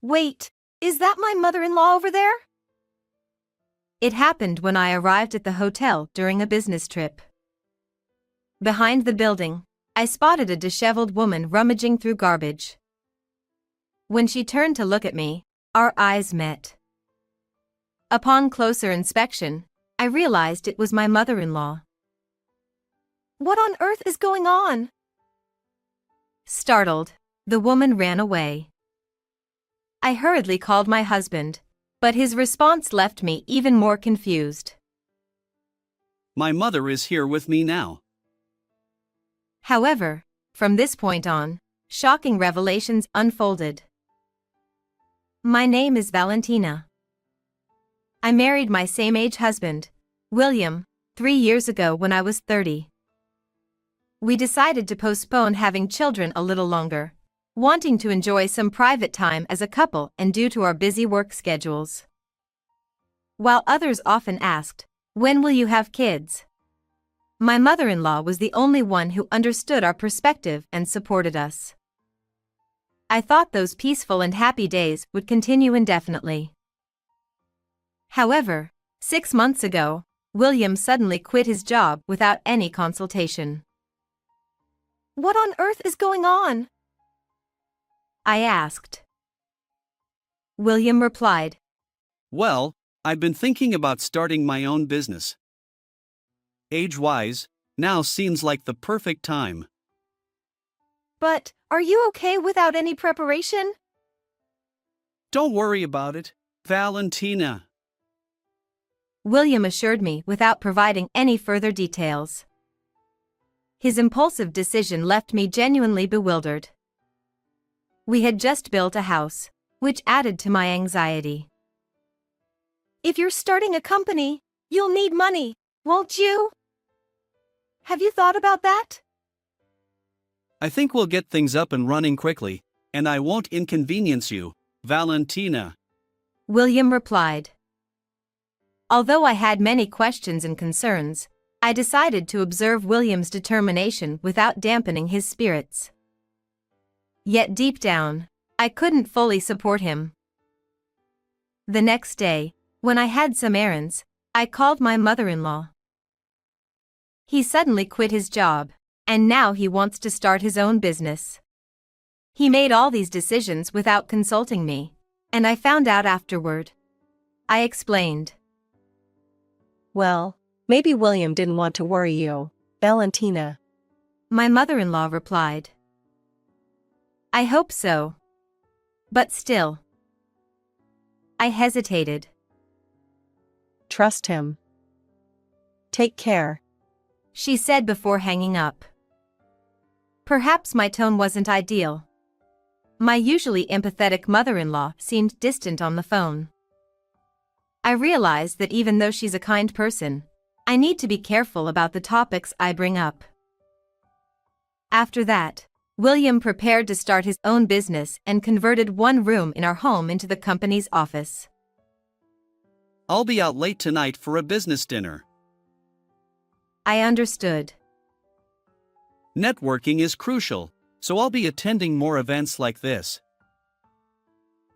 Wait, is that my mother-in-law over there? It happened when I arrived at the hotel during a business trip. Behind the building, I spotted a disheveled woman rummaging through garbage. When she turned to look at me, our eyes met. Upon closer inspection, I realized it was my mother-in-law. What on earth is going on? Startled, the woman ran away. I hurriedly called my husband, but his response left me even more confused. My mother is here with me now. However, from this point on, shocking revelations unfolded. My name is Valentina. I married my same-age husband, William, 3 years ago when I was 30. We decided to postpone having children a little longer, wanting to enjoy some private time as a couple and due to our busy work schedules. While others often asked, "When will you have kids?" my mother-in-law was the only one who understood our perspective and supported us. I thought those peaceful and happy days would continue indefinitely. However, 6 months ago, William suddenly quit his job without any consultation. What on earth is going on? I asked. William replied, Well, I've been thinking about starting my own business. Age-wise, now seems like the perfect time. But, are you okay without any preparation? Don't worry about it, Valentina. William assured me without providing any further details. His impulsive decision left me genuinely bewildered. We had just built a house, which added to my anxiety. If you're starting a company, you'll need money, won't you? Have you thought about that? I think we'll get things up and running quickly, and I won't inconvenience you, Valentina. William replied. Although I had many questions and concerns, I decided to observe William's determination without dampening his spirits. Yet deep down, I couldn't fully support him. The next day, when I had some errands, I called my mother-in-law. He suddenly quit his job, and now he wants to start his own business. He made all these decisions without consulting me, and I found out afterward. I explained. Well, maybe William didn't want to worry you, Valentina. My mother-in-law replied. I hope so. But still. I hesitated. Trust him. Take care, she said before hanging up. Perhaps my tone wasn't ideal. My usually empathetic mother-in-law seemed distant on the phone. I realized that even though she's a kind person, I need to be careful about the topics I bring up. After that, William prepared to start his own business and converted one room in our home into the company's office. I'll be out late tonight for a business dinner. I understood. Networking is crucial, so I'll be attending more events like this.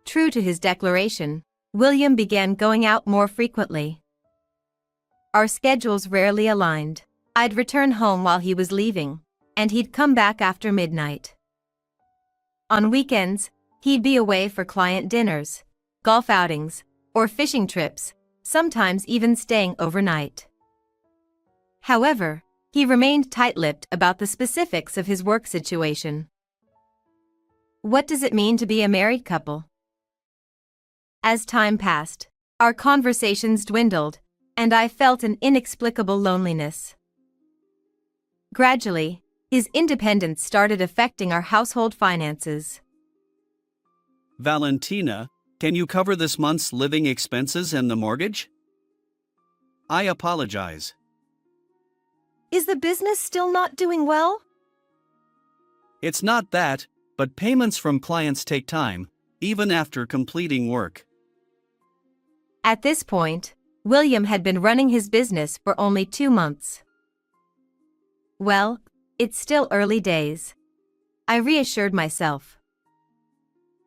True to his declaration, William began going out more frequently. Our schedules rarely aligned. I'd return home while he was leaving, and he'd come back after midnight. On weekends, he'd be away for client dinners, golf outings, or fishing trips, sometimes even staying overnight. However, he remained tight-lipped about the specifics of his work situation. What does it mean to be a married couple? As time passed, our conversations dwindled, and I felt an inexplicable loneliness. Gradually, his independence started affecting our household finances. Valentina, can you cover this month's living expenses and the mortgage? I apologize. Is the business still not doing well? It's not that, but payments from clients take time, even after completing work. At this point, William had been running his business for only 2 months. Well, it's still early days. I reassured myself.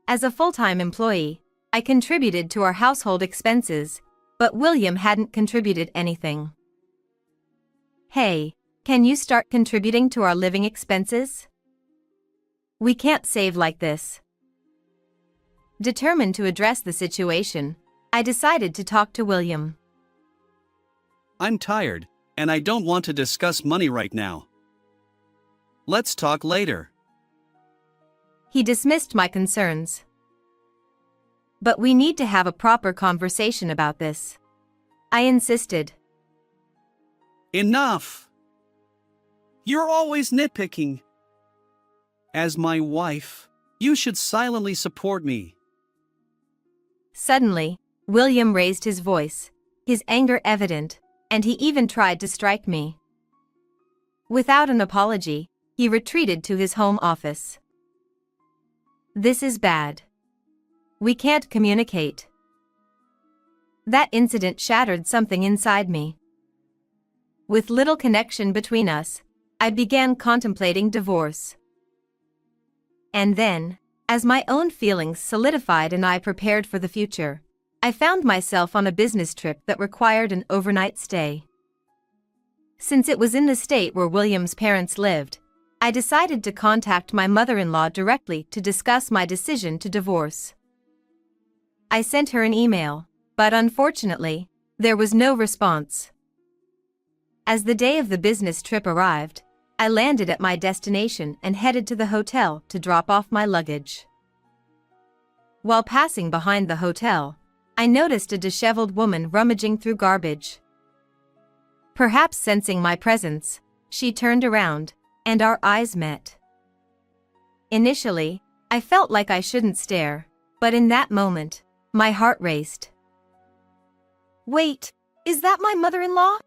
As a full-time employee, I contributed to our household expenses, but William hadn't contributed anything. Hey, can you start contributing to our living expenses? We can't save like this. Determined to address the situation, I decided to talk to William. I'm tired, and I don't want to discuss money right now. Let's talk later. He dismissed my concerns. But we need to have a proper conversation about this. I insisted. Enough! You're always nitpicking. As my wife, you should silently support me. Suddenly, William raised his voice, his anger evident, and he even tried to strike me. Without an apology, he retreated to his home office. This is bad. We can't communicate. That incident shattered something inside me. With little connection between us, I began contemplating divorce. And then, as my own feelings solidified and I prepared for the future, I found myself on a business trip that required an overnight stay. Since it was in the state where William's parents lived, I decided to contact my mother-in-law directly to discuss my decision to divorce. I sent her an email, but unfortunately, there was no response. As the day of the business trip arrived, I landed at my destination and headed to the hotel to drop off my luggage. While passing behind the hotel, I noticed a disheveled woman rummaging through garbage. Perhaps sensing my presence, she turned around, and our eyes met. Initially, I felt like I shouldn't stare, but in that moment, my heart raced. Wait, is that my mother-in-law?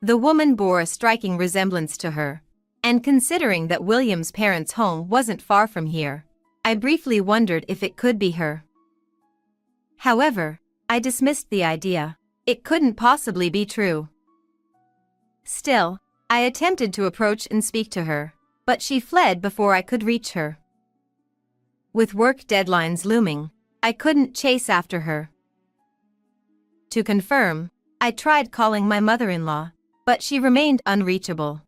The woman bore a striking resemblance to her, and considering that William's parents' home wasn't far from here, I briefly wondered if it could be her. However, I dismissed the idea. It couldn't possibly be true. Still, I attempted to approach and speak to her, but she fled before I could reach her. With work deadlines looming, I couldn't chase after her. To confirm, I tried calling my mother-in-law, but she remained unreachable.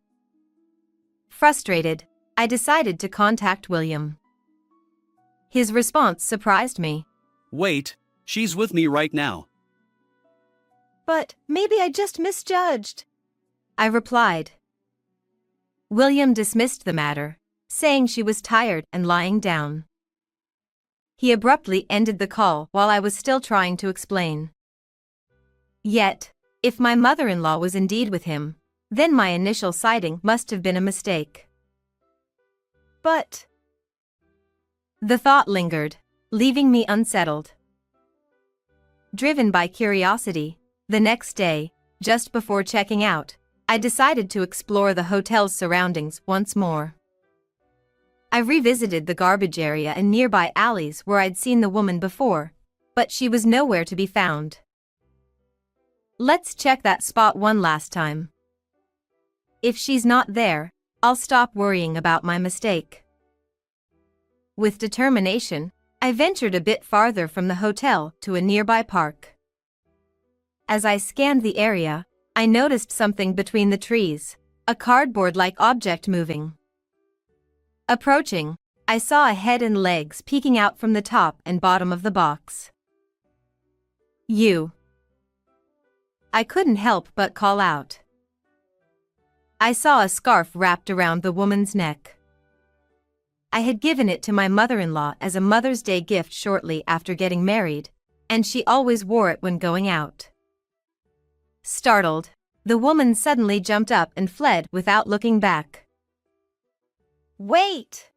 Frustrated, I decided to contact William. His response surprised me. Wait, she's with me right now. But maybe I just misjudged, I replied. William dismissed the matter, saying she was tired and lying down. He abruptly ended the call while I was still trying to explain. Yet, if my mother-in-law was indeed with him, then my initial sighting must have been a mistake. But the thought lingered, leaving me unsettled. Driven by curiosity, the next day, just before checking out, I decided to explore the hotel's surroundings once more. I revisited the garbage area and nearby alleys where I'd seen the woman before, but she was nowhere to be found. Let's check that spot one last time. If she's not there, I'll stop worrying about my mistake. With determination, I ventured a bit farther from the hotel to a nearby park. As I scanned the area, I noticed something between the trees, a cardboard-like object moving. Approaching, I saw a head and legs peeking out from the top and bottom of the box. You. I couldn't help but call out. I saw a scarf wrapped around the woman's neck. I had given it to my mother-in-law as a Mother's Day gift shortly after getting married, and she always wore it when going out. Startled, the woman suddenly jumped up and fled without looking back. Wait!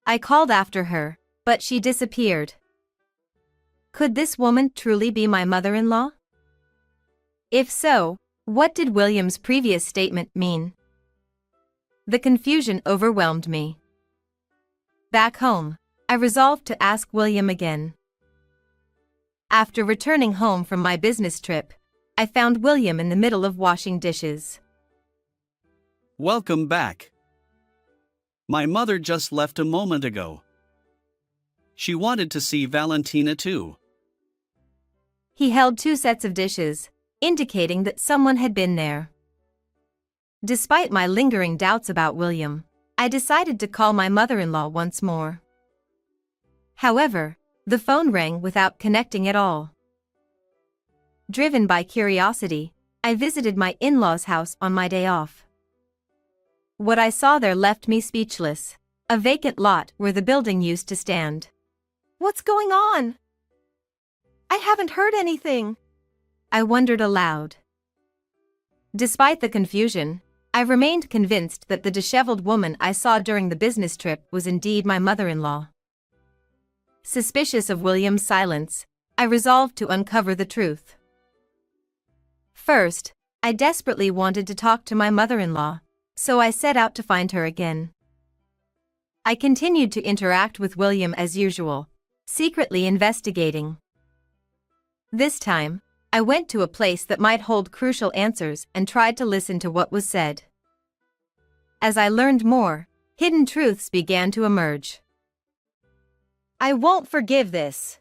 I called after her, but she disappeared. Could this woman truly be my mother-in-law? If so, what did William's previous statement mean? The confusion overwhelmed me. Back home, I resolved to ask William again. After returning home from my business trip, I found William in the middle of washing dishes. Welcome back. My mother just left a moment ago. She wanted to see Valentina too. He held two sets of dishes, indicating that someone had been there. Despite my lingering doubts about William, I decided to call my mother-in-law once more. However, the phone rang without connecting at all. Driven by curiosity, I visited my in-laws' house on my day off. What I saw there left me speechless. A vacant lot where the building used to stand. "What's going on? I haven't heard anything," I wondered aloud. Despite the confusion, I remained convinced that the disheveled woman I saw during the business trip was indeed my mother-in-law. Suspicious of William's silence, I resolved to uncover the truth. First, I desperately wanted to talk to my mother-in-law, so I set out to find her again. I continued to interact with William as usual, secretly investigating. This time, I went to a place that might hold crucial answers and tried to listen to what was said. As I learned more, hidden truths began to emerge. "I won't forgive this."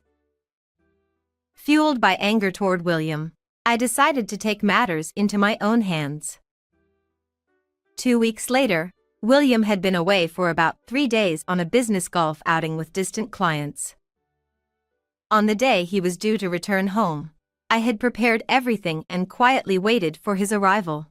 Fueled by anger toward William, I decided to take matters into my own hands. 2 weeks later, William had been away for about 3 days on a business golf outing with distant clients. On the day he was due to return home, I had prepared everything and quietly waited for his arrival.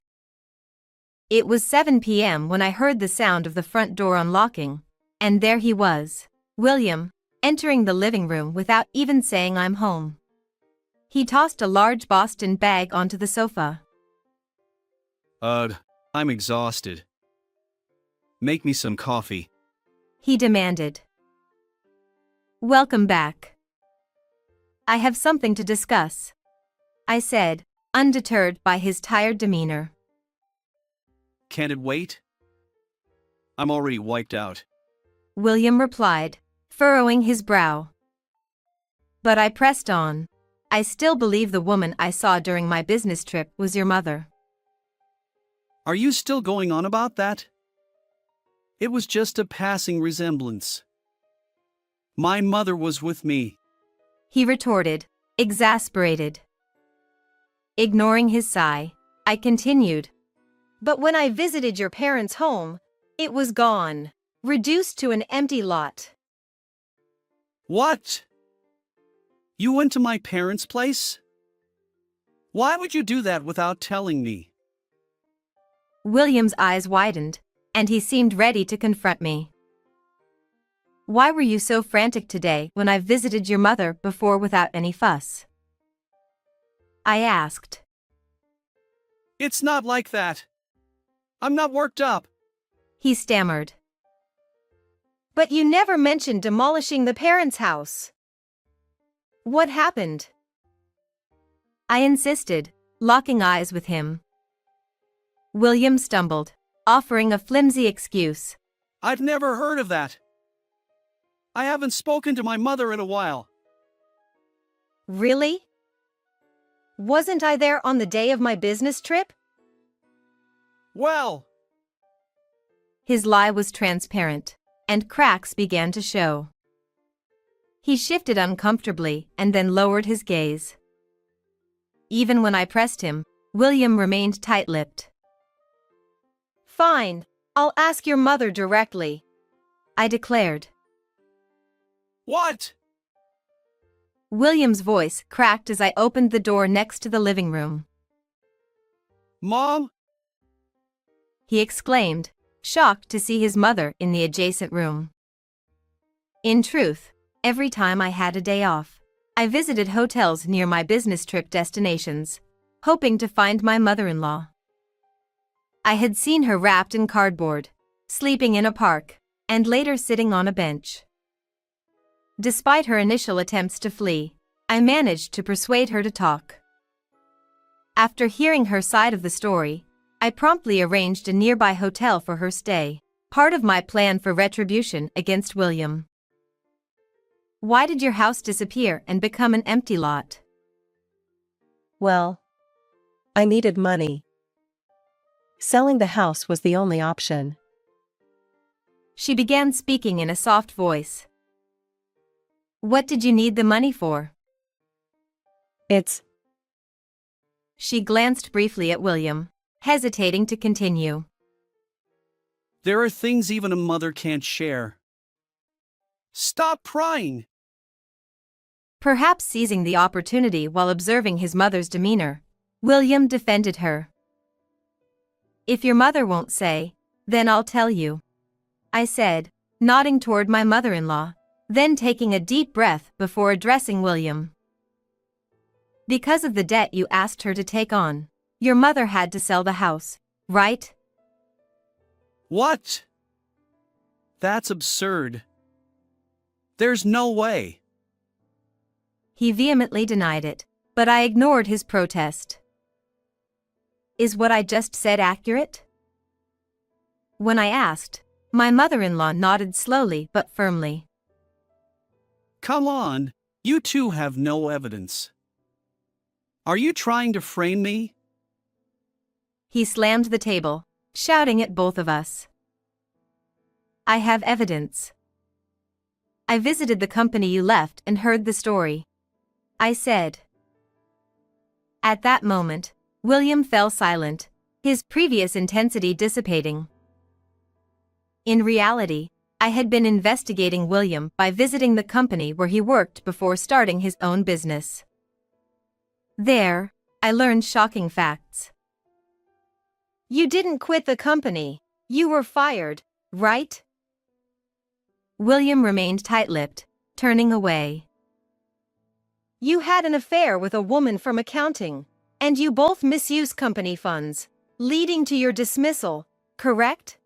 It was 7 p.m. when I heard the sound of the front door unlocking, and there he was, William, entering the living room without even saying "I'm home." He tossed a large Boston bag onto the sofa. I'm exhausted. Make me some coffee," he demanded. "Welcome back. I have something to discuss," I said, undeterred by his tired demeanor. "Can't it wait? I'm already wiped out." William replied, furrowing his brow. But I pressed on. "I still believe the woman I saw during my business trip was your mother." "Are you still going on about that? It was just a passing resemblance. My mother was with me," he retorted, exasperated. Ignoring his sigh, I continued. "But when I visited your parents' home, it was gone, reduced to an empty lot." "What? You went to my parents' place? Why would you do that without telling me?" William's eyes widened, and he seemed ready to confront me. "Why were you so frantic today when I visited your mother before without any fuss?" I asked. "It's not like that. I'm not worked up," he stammered. "But you never mentioned demolishing the parents' house. What happened?" I insisted, locking eyes with him. William stumbled, offering a flimsy excuse. "I've never heard of that. I haven't spoken to my mother in a while." "Really? Wasn't I there on the day of my business trip?" "Well," his lie was transparent, and cracks began to show. He shifted uncomfortably and then lowered his gaze. Even when I pressed him, William remained tight-lipped. "Fine, I'll ask your mother directly," I declared. "What?" William's voice cracked as I opened the door next to the living room. "Mom?" he exclaimed, shocked to see his mother in the adjacent room. In truth, every time I had a day off, I visited hotels near my business trip destinations, hoping to find my mother-in-law. I had seen her wrapped in cardboard, sleeping in a park, and later sitting on a bench. Despite her initial attempts to flee, I managed to persuade her to talk. After hearing her side of the story, I promptly arranged a nearby hotel for her stay, part of my plan for retribution against William. "Why did your house disappear and become an empty lot?" Well, I needed money. Selling the house was the only option. She began speaking in a soft voice. What did you need the money for? It's, She glanced briefly at William, hesitating to continue. There are things even a mother can't share. Stop crying! Perhaps seizing the opportunity while observing his mother's demeanor, William defended her. If your mother won't say, then I'll tell you, I said, nodding toward my mother-in-law, then taking a deep breath before addressing William. Because of the debt you asked her to take on, your mother had to sell the house, right? What? That's absurd. There's no way. He vehemently denied it, but I ignored his protest. Is what I just said accurate? When I asked, my mother-in-law nodded slowly but firmly. Come on, you two have no evidence. Are you trying to frame me? He slammed the table, shouting at both of us. I have evidence. I visited the company you left and heard the story, I said. At that moment, William fell silent, his previous intensity dissipating. In reality, I had been investigating William by visiting the company where he worked before starting his own business. There, I learned shocking facts. You didn't quit the company, you were fired, right? William remained tight-lipped, turning away. You had an affair with a woman from accounting, and you both misused company funds, leading to your dismissal, correct?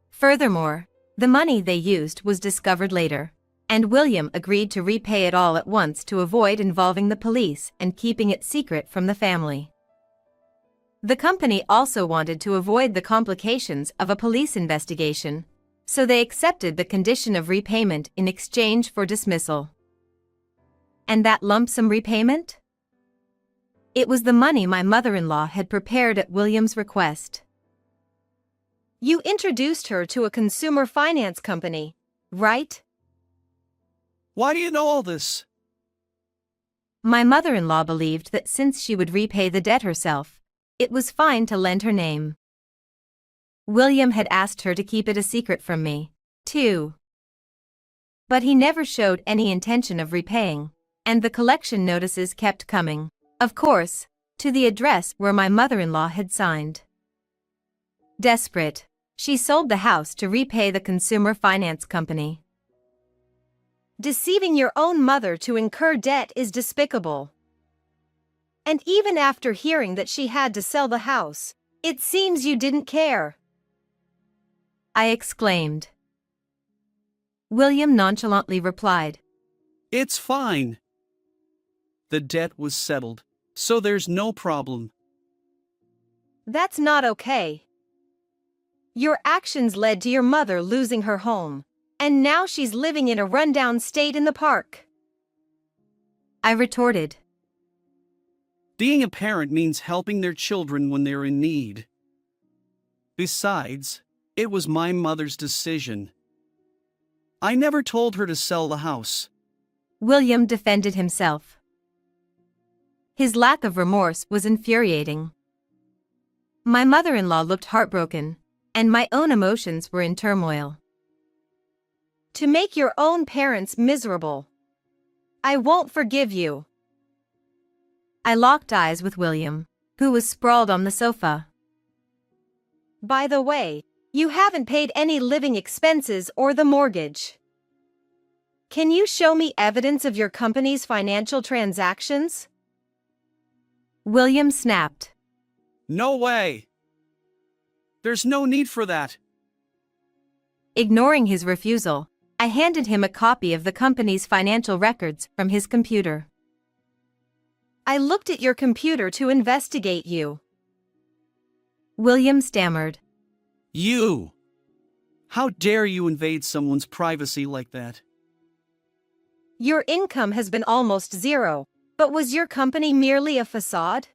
Furthermore, the money they used was discovered later, and William agreed to repay it all at once to avoid involving the police and keeping it secret from the family. The company also wanted to avoid the complications of a police investigation, so they accepted the condition of repayment in exchange for dismissal. And that lump sum repayment? It was the money my mother-in-law had prepared at William's request. You introduced her to a consumer finance company, right? Why do you know all this? My mother-in-law believed that since she would repay the debt herself, it was fine to lend her name. William had asked her to keep it a secret from me, too. But he never showed any intention of repaying, and the collection notices kept coming, of course, to the address where my mother-in-law had signed. Desperate, she sold the house to repay the consumer finance company. Deceiving your own mother to incur debt is despicable. And even after hearing that she had to sell the house, it seems you didn't care, I exclaimed. William nonchalantly replied, It's fine. The debt was settled, so there's no problem. That's not okay. Your actions led to your mother losing her home, and now she's living in a rundown state in the park, I retorted. Being a parent means helping their children when they're in need. Besides, it was my mother's decision. I never told her to sell the house. William defended himself. His lack of remorse was infuriating. My mother-in-law looked heartbroken, and my own emotions were in turmoil. To make your own parents miserable. I won't forgive you. I locked eyes with William, who was sprawled on the sofa. By the way, you haven't paid any living expenses or the mortgage. Can you show me evidence of your company's financial transactions? William snapped. No way. There's no need for that. Ignoring his refusal, I handed him a copy of the company's financial records from his computer. I looked at your computer to investigate you, William stammered. You! How dare you invade someone's privacy like that? Your income has been almost zero, but was your company merely a facade?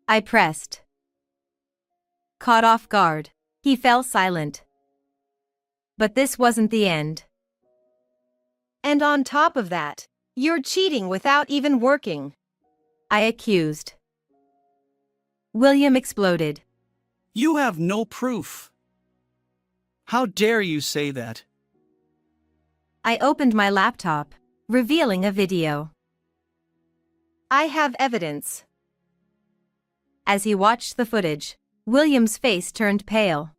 I pressed. Caught off guard, he fell silent. But this wasn't the end. And on top of that, you're cheating without even working, I accused. William exploded. You have no proof. How dare you say that? I opened my laptop, revealing a video. I have evidence. As he watched the footage, William's face turned pale.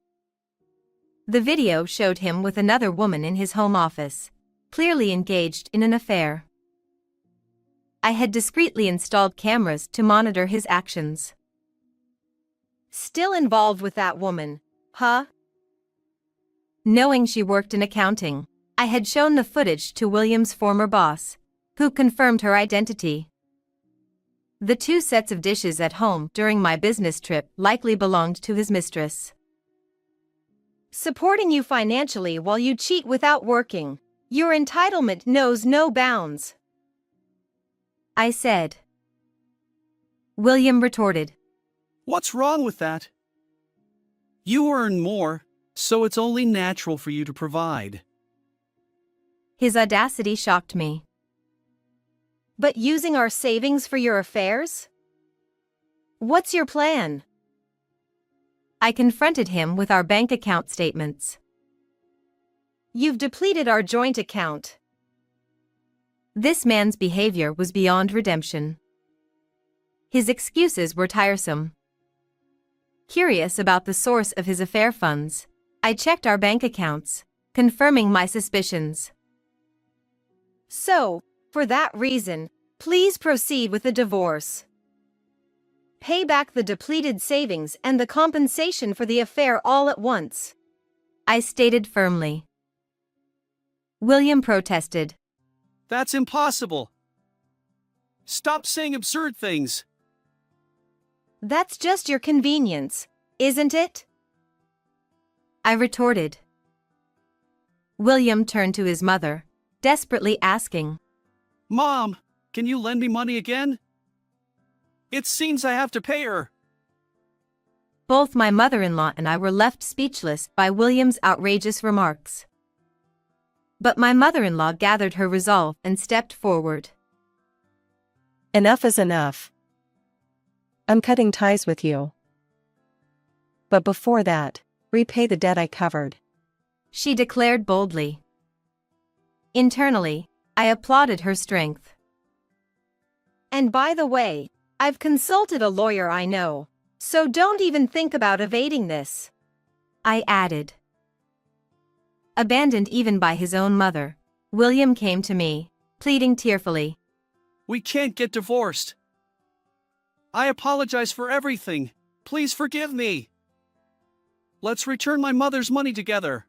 The video showed him with another woman in his home office, clearly engaged in an affair. I had discreetly installed cameras to monitor his actions. Still involved with that woman, huh? Knowing she worked in accounting, I had shown the footage to William's former boss, who confirmed her identity. The 2 sets of dishes at home during my business trip likely belonged to his mistress. Supporting you financially while you cheat without working, your entitlement knows no bounds, I said. William retorted. What's wrong with that? You earn more, so it's only natural for you to provide. His audacity shocked me. But using our savings for your affairs? What's your plan? I confronted him with our bank account statements. You've depleted our joint account. This man's behavior was beyond redemption. His excuses were tiresome. Curious about the source of his affair funds, I checked our bank accounts, confirming my suspicions. So, for that reason, please proceed with the divorce. Pay back the depleted savings and the compensation for the affair all at once, I stated firmly. William protested. That's impossible. Stop saying absurd things. That's just your convenience, isn't it? I retorted. William turned to his mother, desperately asking, Mom, can you lend me money again? It seems I have to pay her. Both my mother-in-law and I were left speechless by William's outrageous remarks. But my mother-in-law gathered her resolve and stepped forward. Enough is enough. I'm cutting ties with you. But before that, repay the debt I covered, she declared boldly. Internally, I applauded her strength. And by the way, I've consulted a lawyer I know, so don't even think about evading this, I added. Abandoned even by his own mother, William came to me, pleading tearfully. We can't get divorced. I apologize for everything. Please forgive me. Let's return my mother's money together.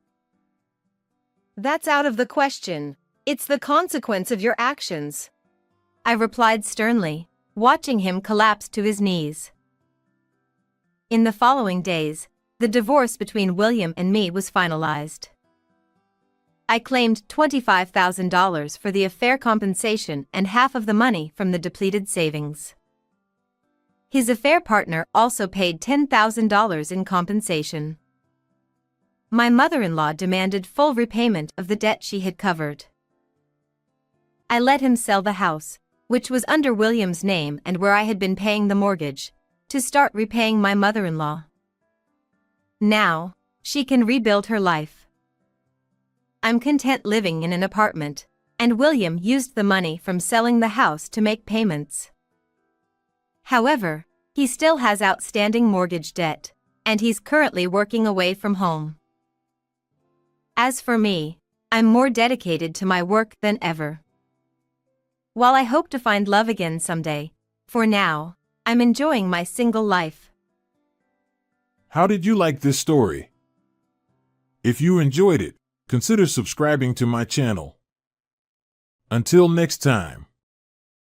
That's out of the question. It's the consequence of your actions, I replied sternly, watching him collapse to his knees. In the following days, the divorce between William and me was finalized. I claimed $25,000 for the affair compensation and half of the money from the depleted savings. His affair partner also paid $10,000 in compensation. My mother-in-law demanded full repayment of the debt she had covered. I let him sell the house, which was under William's name and where I had been paying the mortgage, to start repaying my mother-in-law. Now, she can rebuild her life. I'm content living in an apartment, and William used the money from selling the house to make payments. However, he still has outstanding mortgage debt, and he's currently working away from home. As for me, I'm more dedicated to my work than ever. While I hope to find love again someday, for now, I'm enjoying my single life. How did you like this story? If you enjoyed it, consider subscribing to my channel. Until next time.